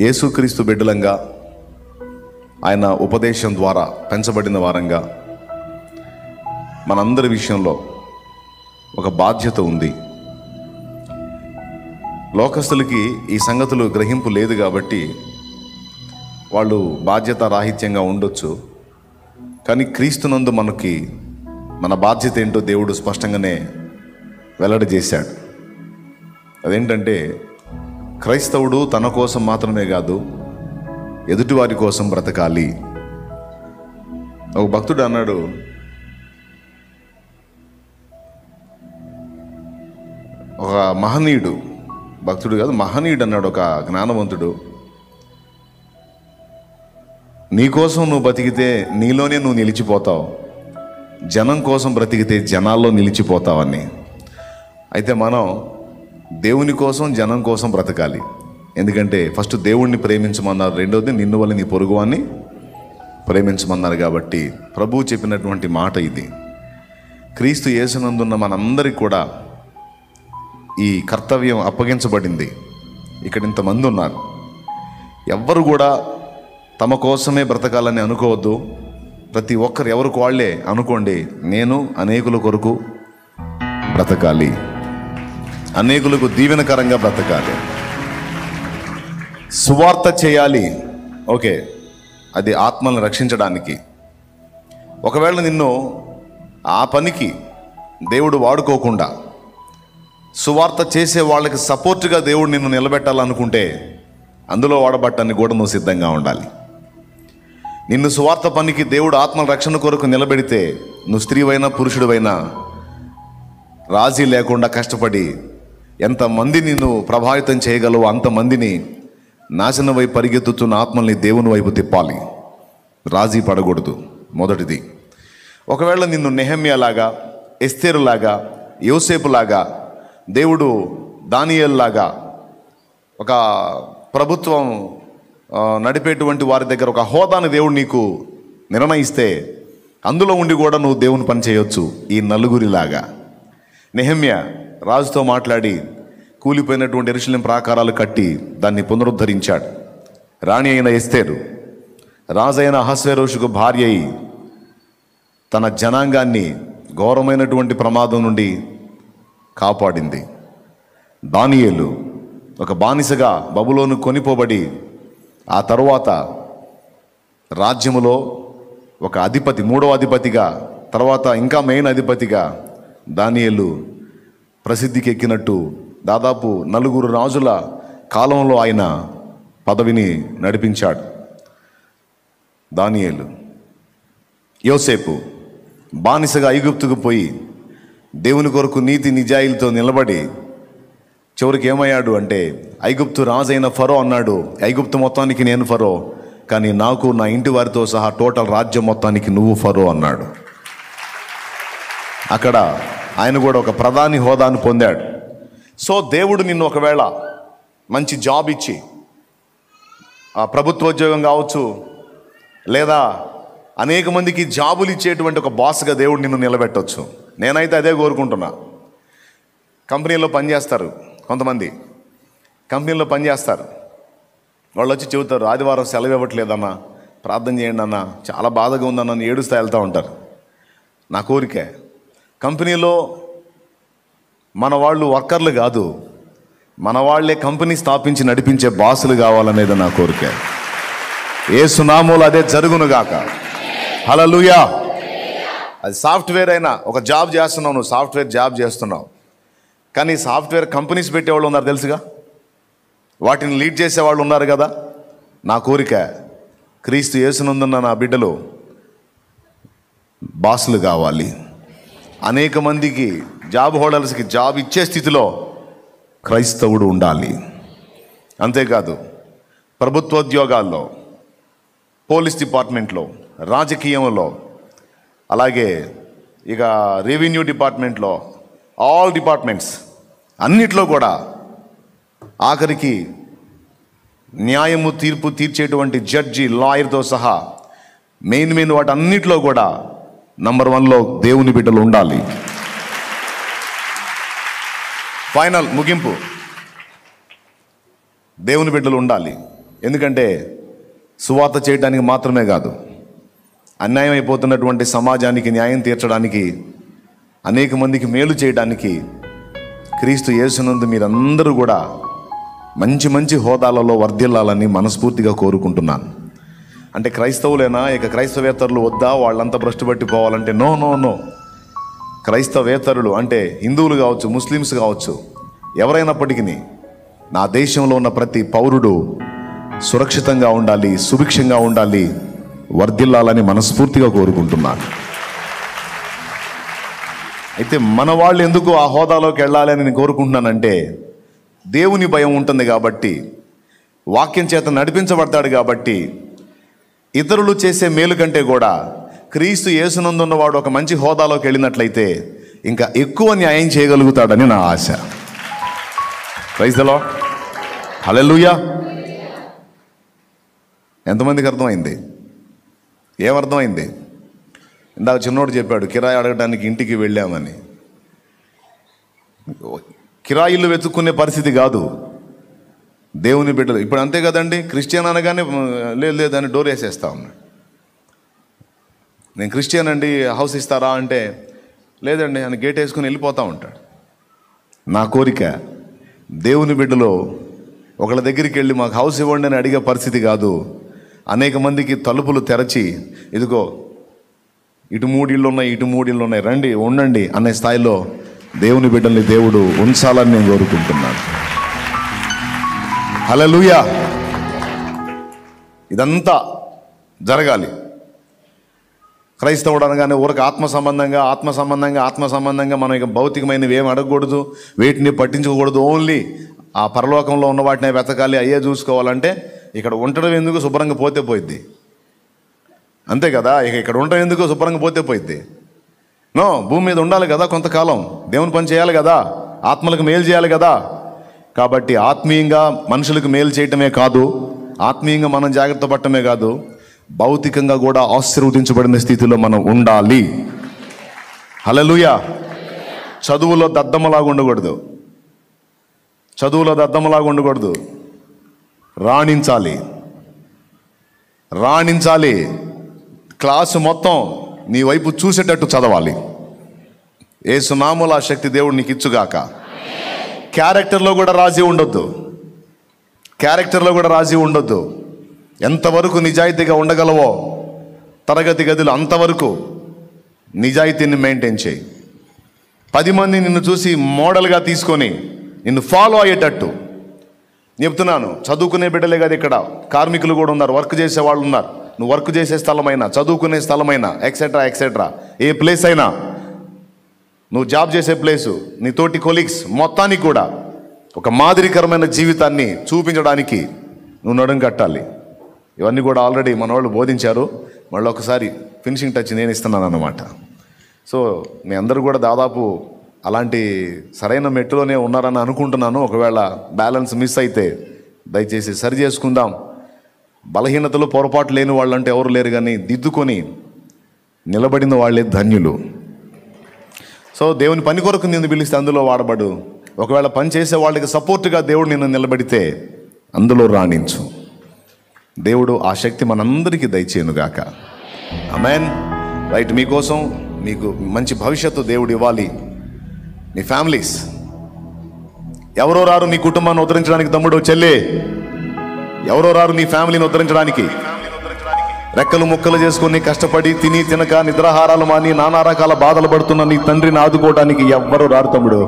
యేసుక్రీస్తు బిడ్డలంగా ఆయన ఉపదేశం ద్వారా పెంచబడిన వారంగా మనందరి విషయంలో ఒక బాధ్యత ఉంది. లోకస్తులకి ఈ సంగతులు గ్రహింపు లేదు కాబట్టి వాళ్ళు బాధ్యత రాహిత్యంగా ఉండొచ్చు. కానీ క్రీస్తునందు మనకి మన బాధ్యత ఏంటో దేవుడు స్పష్టంగానే వెల్లడి చేశాడు. అదేంటంటే క్రైస్తవుడు తన కోసం మాత్రమే కాదు, ఎదుటివారి కోసం బ్రతకాలి. ఒక భక్తుడు అన్నాడు, ఒక మహనీయుడు, భక్తుడు కాదు మహనీయుడు అన్నాడు, ఒక జ్ఞానవంతుడు, నీకోసం నువ్వు బతికితే నీలోనే నువ్వు నిలిచిపోతావు, జనం కోసం బ్రతికితే జనాల్లో నిలిచిపోతావని. అయితే మనం దేవుని కోసం జనం కోసం బ్రతకాలి. ఎందుకంటే ఫస్ట్ దేవుణ్ణి ప్రేమించమన్నారు, రెండవది నిన్ను వల్ల నీ పొరుగువాన్ని ప్రేమించమన్నారు. కాబట్టి ప్రభువు చెప్పినటువంటి మాట ఇది. క్రీస్తు యేసునందున్న మనందరికీ కూడా ఈ కర్తవ్యం అప్పగించబడింది. ఇక్కడ ఇంతమంది ఉన్నారు, ఎవ్వరు కూడా తమ కోసమే బ్రతకాలని అనుకోవద్దు. ప్రతి ఒక్కరు ఎవరికి వాళ్ళే అనుకోండి, నేను అనేకుల కొరకు బ్రతకాలి, అనేకులకు దీవెనకరంగా బ్రతకాలి, సువార్త చేయాలి. ఓకే, అది ఆత్మలను రక్షించడానికి. ఒకవేళ నిన్ను ఆ పనికి దేవుడు వాడుకోకుండా సువార్త చేసే వాళ్ళకి సపోర్ట్గా దేవుడు నిన్ను నిలబెట్టాలనుకుంటే అందులో వాడబట్టడానికి కూడా నువ్వు సిద్ధంగా ఉండాలి. నిన్ను సువార్త పనికి దేవుడు ఆత్మల రక్షణ కొరకు నిలబెడితే నువ్వు స్త్రీవైనా పురుషుడివైనా రాజీ లేకుండా కష్టపడి ఎంతమంది నిన్ను ప్రభావితం చేయగలవో అంతమందిని నాశనం వైపు పరిగెత్తుతున్న ఆత్మల్ని దేవుని వైపు తిప్పాలి. రాజీ పడకూడదు. మొదటిది. ఒకవేళ నిన్ను నెహెమ్యాలాగా, ఎస్తేరులాగా, యోసేపులాగా, దేవుడు దానియేలులాగా ఒక ప్రభుత్వం నడిపేటువంటి వారి దగ్గర ఒక హోదాను దేవుడు నీకు నిర్ణయిస్తే అందులో ఉండి కూడా నువ్వు దేవుని పని చేయొచ్చు. ఈ నలుగురిలాగా నెహెమ్యా రాజుతో మాట్లాడి కూలిపోయినటువంటి యెరూషలేం ప్రాకారాలు కట్టి దాన్ని పునరుద్ధరించాడు. రాణి అయిన ఎస్తేరు రాజు అయిన అహష్వేరోషుకు భార్య అయి తన జనాంగాన్ని ఘోరమైనటువంటి ప్రమాదం నుండి కాపాడింది. దానియేలు ఒక బానిసగా బబులోను కొనిపోబడి ఆ తరువాత రాజ్యములో ఒక అధిపతి, మూడవ అధిపతిగా, తర్వాత ఇంకా మెయిన్ అధిపతిగా దానియేలు ప్రసిద్ధికి ఎక్కినట్టు దాదాపు 4 రాజుల కాలంలో ఆయన పదవిని నడిపించాడు దానియేలు. యోసేపు బానిసగా ఐగుప్తుకు పోయి దేవుని కొరకు నీతి నిజాయిలతో నిలబడి చివరికి ఏమయ్యాడు అంటే ఐగుప్తు రాజైన ఫరో అన్నాడు, ఐగుప్తు మొత్తానికి నేను ఫరో, కానీ నాకు నా ఇంటి వారితో సహా టోటల్ రాజ్యం మొత్తానికి నువ్వు ఫరో అన్నాడు. అక్కడ ఆయన కూడా ఒక ప్రధాని హోదాను పొందాడు. సో దేవుడు నిన్ను ఒకవేళ మంచి జాబ్ ఇచ్చి, ఆ ప్రభుత్వోద్యోగం కావచ్చు, లేదా అనేక మందికి జాబులు ఇచ్చేటువంటి ఒక బాస్గా దేవుడు నిన్ను నిలబెట్టవచ్చు. నేనైతే అదే కోరుకుంటున్నా. కంపెనీలో పనిచేస్తారు కొంతమంది, కంపెనీలో పనిచేస్తారు, వాళ్ళు వచ్చి చెబుతారు, ఆదివారం సెలవు ఇవ్వట్లేదన్నా, ప్రార్థన చేయండి అన్న, చాలా బాధగా ఉందన్న, ఏడుస్తూ వెళ్తూ ఉంటారు. నా కోరికే కంపెనీలో మన వాళ్ళు వర్కర్లు కాదు, మన వాళ్ళే కంపెనీ స్థాపించి నడిపించే బాసులు కావాలనేది నా కోరిక. యేసు నామములో అదే జరుగునుగాక. హల్లెలూయా. అది సాఫ్ట్వేర్ అయినా, ఒక జాబ్ చేస్తున్నావు, నువ్వు సాఫ్ట్వేర్ జాబ్ చేస్తున్నావు, కానీ సాఫ్ట్వేర్ కంపెనీస్ పెట్టేవాళ్ళు ఉన్నారు తెలుసుగా, వాటిని లీడ్ చేసేవాళ్ళు ఉన్నారు కదా. నా కోరిక క్రీస్తు యేసునందున్న నా బిడ్డలు బాసులు కావాలి. అనేక మందికి జాబ్ హోల్డర్స్కి జాబ్ ఇచ్చే స్థితిలో క్రైస్తవుడు ఉండాలి. అంతేకాదు ప్రభుత్వోద్యోగాల్లో, పోలీస్ డిపార్ట్మెంట్లో, రాజకీయంలో, అలాగే ఇక రెవెన్యూ డిపార్ట్మెంట్లో, ఆల్ డిపార్ట్మెంట్స్ అన్నిట్లో కూడా, ఆఖరికి న్యాయము తీర్పు తీర్చేటువంటి జడ్జి, లాయర్తో సహా మెయిన్ వాటి అన్నిట్లో కూడా నంబర్ 1లో దేవుని బిడ్డలు ఉండాలి. ఫైనల్ ముగింపు, దేవుని బిడ్డలు ఉండాలి. ఎందుకంటే సువార్త చేయడానికి మాత్రమే కాదు, అన్యాయం అయిపోతున్నటువంటి సమాజానికి న్యాయం తీర్చడానికి, అనేక మందికి మేలు చేయడానికి క్రీస్తు యేసునందు మీరందరూ కూడా మంచి మంచి హోదాలలో వర్ధిల్లాలని మనస్ఫూర్తిగా కోరుకుంటున్నాను. అంటే క్రైస్తవులేనా, ఇక క్రైస్తవేతరులు వద్దా, వాళ్ళంతా భ్రష్టు పట్టిపోవాలంటే నో నో నో. క్రైస్తవేతరులు అంటే హిందువులు కావచ్చు, ముస్లిమ్స్ కావచ్చు, ఎవరైనప్పటికీ నా దేశంలో ఉన్న ప్రతి పౌరుడు సురక్షితంగా ఉండాలి, సుభిక్షంగా ఉండాలి, వర్ధిల్లాలని మనస్ఫూర్తిగా కోరుకుంటున్నాను. అయితే మన వాళ్ళు ఎందుకు ఆ హోదాలోకి వెళ్ళాలి అని నేను కోరుకుంటున్నానంటే, దేవుని భయం ఉంటుంది కాబట్టి, వాక్యం చేత నడిపించబడతాడు కాబట్టి, ఇతరులు చేసే మేలు కంటే కూడా క్రీస్తు యేసునందున్నవాడు ఒక మంచి హోదాలోకి వెళ్ళినట్లయితే ఇంకా ఎక్కువ న్యాయం చేయగలుగుతాడని నా ఆశ. Praise the Lord. హల్లెలూయా. ఎంతమందికి అర్థమైంది? ఏమర్థమైంది? ఇందాక చిన్నోడు చెప్పాడు, కిరాయి అడగడానికి ఇంటికి వెళ్ళామని. కిరాయిలు వెతుక్కునే పరిస్థితి కాదు దేవుని బిడ్డలు. ఇప్పుడు అంతే కదండి, క్రిస్టియన్ అనగానే లేదని డోర్ వేసేస్తా ఉన్నాడు. నేను క్రిస్టియన్ అండి, హౌస్ ఇస్తారా అంటే లేదండి అని గేట్ వేసుకుని వెళ్ళిపోతూ ఉంటాడు. నా కోరిక దేవుని బిడ్డలో ఒకళ్ళ దగ్గరికి వెళ్ళి మాకు హౌస్ ఇవ్వండి అని అడిగే పరిస్థితి కాదు, అనేక మందికి తలుపులు తెరచి, ఇదిగో ఇటు 3 ఇళ్ళు ఉన్నాయి, ఇటు 3 ఇళ్ళు ఉన్నాయి, రండి ఉండండి అనే స్థాయిలో దేవుని బిడ్డల్ని దేవుడు ఉంచాలని నేను కోరుకుంటున్నాను. హల్లెలూయా. ఇదంతా జరగాలి. క్రైస్తవుడు అనగానే ఊరికి ఆత్మ సంబంధంగా మనం ఇక భౌతికమైనవి ఏమి అడగకూడదు, వేటిని పట్టించుకోకూడదు, ఓన్లీ ఆ పరలోకంలో ఉన్న వాటిని వెతకాలి, అయ్యే చూసుకోవాలంటే ఇక్కడ ఉండడం ఎందుకు, శుభ్రంగా పోతే పోయిద్ది. అంతే కదా, ఇక ఇక్కడ ఉండడం ఎందుకు, శుభ్రంగా పోతే పోయిద్ది. నో, భూమి మీద ఉండాలి కదా కొంతకాలం, దేవుని పని చేయాలి కదా, ఆత్మలకు మేలు చేయాలి కదా. కాబట్టి ఆత్మీయంగా మనుషులకు మేలు చేయటమే కాదు, ఆత్మీయంగా మనం జాగ్రత్త పడటమే కాదు, భౌతికంగా కూడా ఆశీర్వదించబడిన స్థితిలో మనం ఉండాలి. హల్లెలూయా. చదువులో దద్దమ్మలాగా ఉండకూడదు, రాణించాలి. క్లాసు మొత్తం నీ వైపు చూసేటట్టు చదవాలి. యేసు నామములో ఆ శక్తి దేవుడు నీకు ఇచ్చుగాక. క్యారెక్టర్లో కూడా రాజీ ఉండొద్దు. ఎంతవరకు నిజాయితీగా ఉండగలవో తరగతి గదిలో అంతవరకు నిజాయితీని మెయింటైన్ చేయి. 10 మంది నిన్ను చూసి మోడల్గా తీసుకొని నిన్ను ఫాలో అయ్యేటట్టు చెప్తున్నాను. చదువుకునే బిడ్డలే కాదు, ఇక్కడ కార్మికులు కూడా ఉన్నారు, వర్క్ చేసే వాళ్ళు ఉన్నారు. నువ్వు వర్క్ చేసే స్థలమైనా, చదువుకునే స్థలమైనా, ఎక్సెట్రా ఏ ప్లేస్ అయినా, నువ్వు జాబ్ చేసే ప్లేసు, నీ తోటి కొలీగ్స్ మొత్తానికి కూడా ఒక మాదిరికరమైన జీవితాన్ని చూపించడానికి నువ్వు నడుం కట్టాలి. ఇవన్నీ కూడా ఆల్రెడీ మన వాళ్ళు బోధించారు. మళ్ళీ ఒకసారి ఫినిషింగ్ టచ్ నేను ఇస్తున్నాను అన్నమాట. సో మీ అందరూ కూడా దాదాపు అలాంటి సరైన మెట్టులోనే ఉన్నారని అనుకుంటున్నాను. ఒకవేళ బ్యాలెన్స్ మిస్ అయితే దయచేసి సరి చేసుకుందాం. బలహీనతలు పొరపాటు లేని వాళ్ళంటే ఎవరు లేరు, కానీ దిద్దుకొని నిలబడిన వాళ్ళే ధన్యులు. సో దేవుని పని కొరకు నిన్ను పిలిస్తే అందులో వాడబడు. ఒకవేళ పని చేసే వాళ్ళకి సపోర్ట్గా దేవుడు నిన్ను నిలబడితే అందులో రాణించు. దేవుడు ఆ శక్తి మనందరికీ దయచేయునుగాక. ఆమేన్. రైట్. మీకోసం మీకు మంచి భవిష్యత్తు దేవుడు ఇవ్వాలి. మీ ఫ్యామిలీస్ ఎవరో రారు నీ కుటుంబాన్ని ఉద్ధరించడానికి, తమ్ముడు చెల్లి ఎవరో రారు నీ ఫ్యామిలీని ఉద్ధరించడానికి. రెక్కలు ముక్కలు చేసుకుని కష్టపడి తిని తినక నిద్రాహారాలు మాని నానా రకాల బాధలు పడుతున్న నీ తండ్రిని ఆదుకోవడానికి ఎవ్వరూ రారు తమ్ముడు,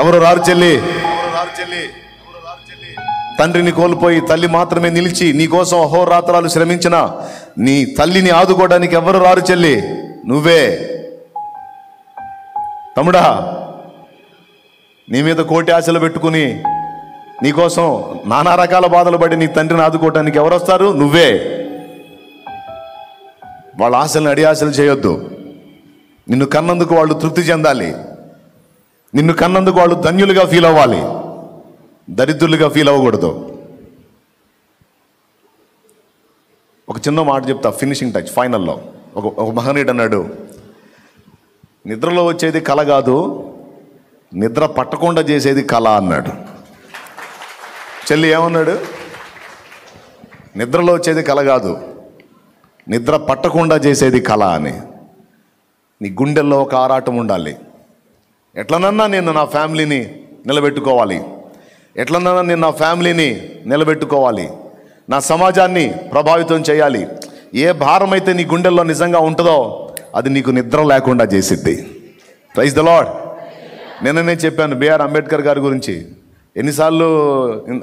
ఎవరు రారు చెల్లి. తండ్రిని కోల్పోయి తల్లి మాత్రమే నిలిచి నీకోసం అహోరాత్రాలు శ్రమించిన నీ తల్లిని ఆదుకోవడానికి ఎవ్వరు రారు చెల్లి, నువ్వే. తమ్ముడా, నీ మీద కోటి ఆశలు పెట్టుకుని నీకోసం నానా రకాల బాధలు పడి నీ తండ్రిని ఆదుకోవడానికి ఎవరు వస్తారు? నువ్వే. వాళ్ళ ఆశలను అడి ఆశలు చేయొద్దు. నిన్ను కన్నందుకు వాళ్ళు తృప్తి చెందాలి, నిన్ను కన్నందుకు వాళ్ళు ధన్యులుగా ఫీల్ అవ్వాలి, దరిద్రులుగా ఫీల్ అవ్వకూడదు. ఒక చిన్న మాట చెప్తా, ఫినిషింగ్ టచ్, ఫైనల్లో. ఒక మహనీయుడు అన్నాడు, నిద్రలో వచ్చేది కళ కాదు, నిద్ర పట్టకుండా చేసేది కళ అన్నాడు. చెల్లి ఏమన్నాడు? నిద్రలో వచ్చేది కల కాదు, నిద్ర పట్టకుండా చేసేది కళ అని. నీ గుండెల్లో ఒక ఆరాటం ఉండాలి. ఎట్లనన్నా నేను నా ఫ్యామిలీని నిలబెట్టుకోవాలి, ఎట్లనన్నా నేను నా ఫ్యామిలీని నిలబెట్టుకోవాలి, నా సమాజాన్ని ప్రభావితం చేయాలి. ఏ భారం అయితే నీ గుండెల్లో నిజంగా ఉంటుందో అది నీకు నిద్ర లేకుండా చేసిద్ది. Praise the Lord. నేను చెప్పాను బిఆర్ అంబేద్కర్ గారి గురించి ఎన్నిసార్లు,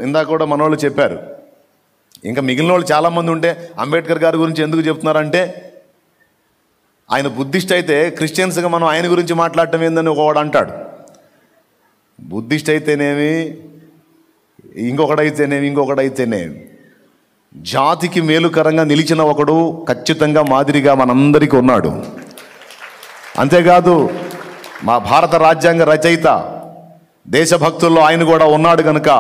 ఇందాక కూడా మనోళ్ళు చెప్పారు. ఇంకా మిగిలిన వాళ్ళు చాలామంది ఉంటే అంబేద్కర్ గారి గురించి ఎందుకు చెప్తున్నారంటే, ఆయన బుద్ధిస్ట్ అయితే క్రిస్టియన్స్గా మనం ఆయన గురించి మాట్లాడటం ఏందని ఒకవాడు అంటాడు. బుద్ధిస్ట్ అయితేనేమి, ఇంకొకడైతేనేమి జాతికి మేలుకరంగా నిలిచిన ఒకడు ఖచ్చితంగా మాదిరిగా మనందరికీ ఉన్నాడు. అంతేకాదు మా భారత రాజ్యాంగ రచయిత, దేశభక్తుల్లో ఆయన కూడా ఉన్నాడు కనుక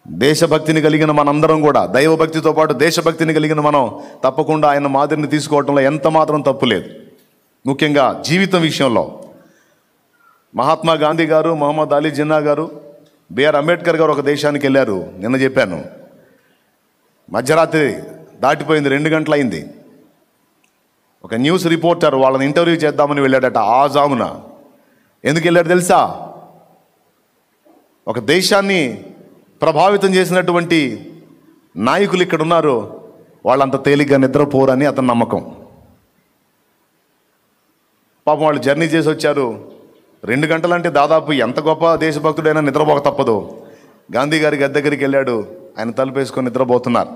దేశభక్తిని కలిగిన మనందరం కూడా, దైవభక్తితో పాటు దేశభక్తిని కలిగిన మనం తప్పకుండా ఆయన మాదిరిని తీసుకోవడంలో ఎంత మాత్రం తప్పు లేదు. ముఖ్యంగా జీవితం విషయంలో మహాత్మా గాంధీ గారు, మహమ్మద్ అలీ జిన్నా గారు, బిఆర్ అంబేద్కర్ గారు ఒక దేశానికి వెళ్ళారు. నిన్న చెప్పాను, మధ్యరాత్రి దాటిపోయింది, 2 గంటలు అయింది. ఒక న్యూస్ రిపోర్టర్ వాళ్ళని ఇంటర్వ్యూ చేద్దామని వెళ్ళాడట ఆ జామున. ఎందుకు వెళ్ళాడు తెలుసా? ఒక దేశాన్ని ప్రభావితం చేసినటువంటి నాయకులు ఇక్కడ ఉన్నారు, వాళ్ళంత తేలిగ్గా నిద్రపోరని అతని నమ్మకం. పాపం వాళ్ళు జర్నీ చేసి వచ్చారు. 2 గంటలంటే దాదాపు ఎంత గొప్ప దేశభక్తుడైనా నిద్రపోక తప్పదు. గాంధీ గారి గది దగ్గరికి వెళ్ళాడు, ఆయన తలుపేసుకొని నిద్రపోతున్నారు.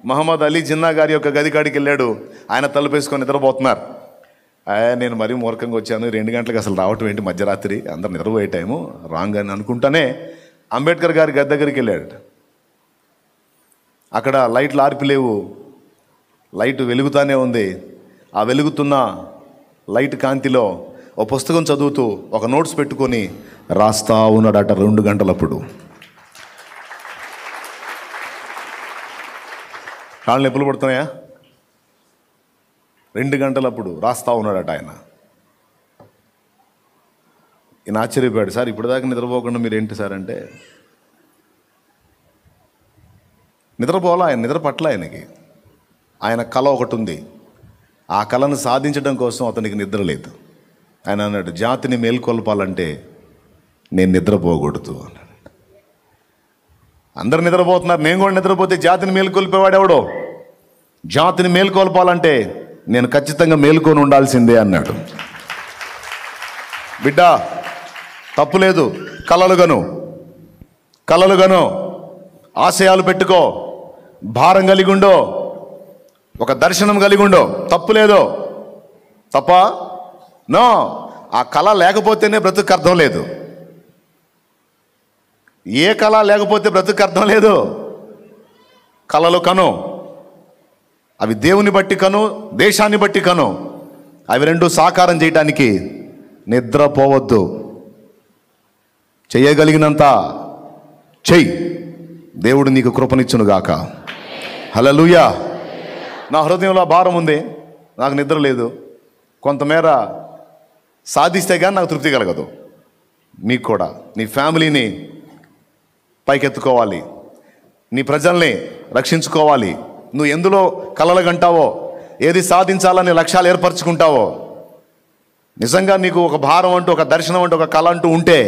మహమ్మద్ అలీ జిన్నా గారి యొక్క గది కాడికి వెళ్ళాడు, ఆయన తలుపేసుకొని నిద్రపోతున్నారు. నేను మరీ మూర్ఖంగా వచ్చాను, 2 గంటలకు అసలు రావటం ఏంటి మధ్యరాత్రి, అందరు నిద్రపోయే టైము, రాంగ్ అని అనుకుంటానే అంబేద్కర్ గారి గది దగ్గరికి వెళ్ళాడు. అక్కడ లైట్లు ఆర్పిలేవు, లైట్ వెలుగుతానే ఉంది. ఆ వెలుగుతున్న లైట్ కాంతిలో ఓ పుస్తకం చదువుతూ ఒక నోట్స్ పెట్టుకొని రాస్తా ఉన్నాడట 2 గంటలప్పుడు. కాళ్ళు నొప్పులు పడుతున్నాయా? 2 గంటలప్పుడు రాస్తా ఉన్నాడట ఆయన. ఈయన ఆశ్చర్యపోయాడు, సార్ ఇప్పుడు దాకా నిద్రపోకుండా మీరు ఏంటి సార్ అంటే, నిద్రపోవాలా ఆయన, నిద్ర పట్ల ఆయనకి. ఆయన కళ ఒకటి ఉంది, ఆ కళను సాధించడం కోసం అతనికి నిద్ర లేదు. ఆయన అన్నాడు, జాతిని మేల్కొల్పాలంటే నేను నిద్రపోకూడదు అన్నాడు. అందరు నిద్రపోతున్నారు, నేను కూడా నిద్రపోతే జాతిని మేల్కొల్పేవాడెవడో. జాతిని మేల్కొల్పాలంటే నేను ఖచ్చితంగా మేల్కొని ఉండాల్సిందే అన్నాడు. బిడ్డ తప్పులేదు, కలలు గను, ఆశయాలు పెట్టుకో, భారం కలిగి ఉండో, ఒక దర్శనం కలిగి ఉండో, తప్పులేదు. తప్ప నో, ఆ కళ లేకపోతేనే బ్రతుకు అర్థం లేదు. ఏ కళ లేకపోతే బ్రతుకు అర్థం లేదు. కళలు కను, అవి దేవుని బట్టి కను, దేశాన్ని బట్టి కను. అవి 2 సాకారం చేయడానికి నిద్రపోవద్దు. చేయగలిగినంత చెయ్యి, దేవుడు నీకు కృపనిచ్చునుగాక. హల్లెలూయా. నా హృదయంలో భారం ఉంది, నాకు నిద్ర లేదు. కొంతమేర సాధిస్తే కానీ నాకు తృప్తి కలగదు. మీకు కూడా నీ ఫ్యామిలీని పైకెత్తుకోవాలి, నీ ప్రజల్ని రక్షించుకోవాలి. నువ్వు ఎందులో కలలుగంటావో, ఏది సాధించాలని లక్ష్యాలు ఏర్పరచుకుంటావో, నిజంగా నీకు ఒక భారం అంటూ, ఒక దర్శనం అంటూ, ఒక కళ అంటూ ఉంటే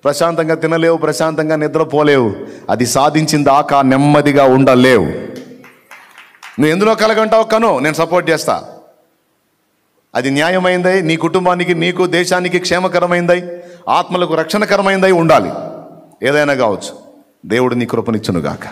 ప్రశాంతంగా తినలేవు, ప్రశాంతంగా నిద్రపోలేవు. అది సాధించిన దాకా నెమ్మదిగా ఉండలేవు. నువ్వు ఎందులో కలగంటావు కను, నేను సపోర్ట్ చేస్తా. అది న్యాయమైందై, నీ కుటుంబానికి, నీకు, దేశానికి క్షేమకరమైందై, ఆత్మలకు రక్షణకరమైందై ఉండాలి. ఏదైనా కావచ్చు. దేవుడు నీ కృపనిచ్చునుగాక.